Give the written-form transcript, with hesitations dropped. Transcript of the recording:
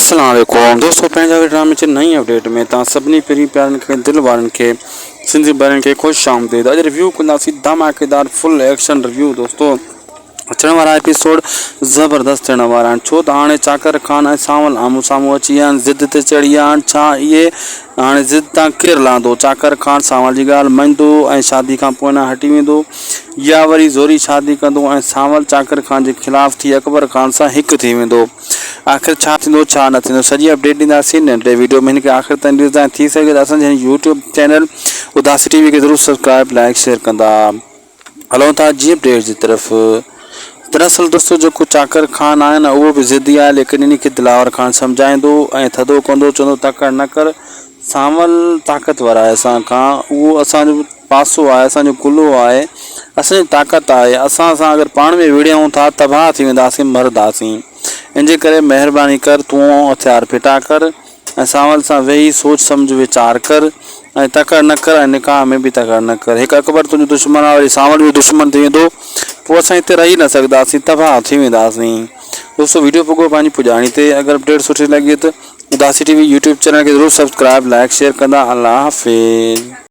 अस्सलाम वालेकुम दोस्तों, पंहिंजा ड्रामे च नई अपडेट में तव्हां सभिनी पहिरीं प्यारनि खे दिलि वारनि खे सिंधी ॿारनि खे ख़ुशि आमदीद। अॼु रिव्यू कंदासीं धमाकेदार फुल एक्शन रिव्यू। दोस्तों अचण वारा एपिसोड ज़बरदस्त थियण वारा आहिनि, छो त हाणे चाकर खान ऐं सांवल आम्हूं साम्हूं अची विया आहिनि, ज़िद ते चढ़ी विया आहिनि। छा इहे हाणे ज़िद तां केरु लहंदो? चाकर खान सांवल जी ॻाल्हि मञंदो ऐं शादी खां पोइ न हटी वेंदो, या वरी ज़ोरी शादी कंदो ऐं सांवल चाकर खान जे ख़िलाफ़ थी अकबर खान सां हिकु थी वेंदो? आख़िर छा थींदो छा न थींदो, सॼी अपडेट ॾींदासीं नंढे वीडियो में। हिनखे आख़िर ताईं ॾिसंदा, थी सघे त असांजे यूट्यूब चैनल उदासी टीवी खे ज़रूरु सब्सक्राइब लाइक शेयर कंदा। हलूं था जी अपडेट जी तरफ़। दरअसल दोस्तों जेको चाकर खान आहे न, उहो बि ज़िदी आहे, लेकिन इन खे दिलावर खान सम्झाईंदो ऐं थधो कंदो, चवंदो तकड़ि न कर, सांवल ताक़तवर आहे असां खां, उहो असांजो पासो आहे, असांजो कुल्लो आहे, असांजी ताक़त आहे, असां सां अगरि पाण में विड़ियूं था तबाह थी वेंदासीं, मरदासीं। इनजे करे महिरबानी कर तूं हथियार फिटा कर ऐं सांवल सां वेही सोच सम्झ वीचार कर ऐं तकड़ि न कर ऐं निकाह में बि तकड़ि न कर। हिकु अकबर तुंहिंजो दुश्मन आहे, वरी सांवल बि दुश्मन थी वेंदो, पोइ असां हिते रही न सघंदासीं, तबाह थी वेंदासीं। दोस्तों वीडियो पुगो पंहिंजी पुॼाणी ते। अगरि अपडेट सुठी लॻे त उदासी टीवी यूट्यूब चैनल खे ज़रूरु सब्सक्राइब लाइक शेयर कंदा। अल्लाह हाफ़िज़।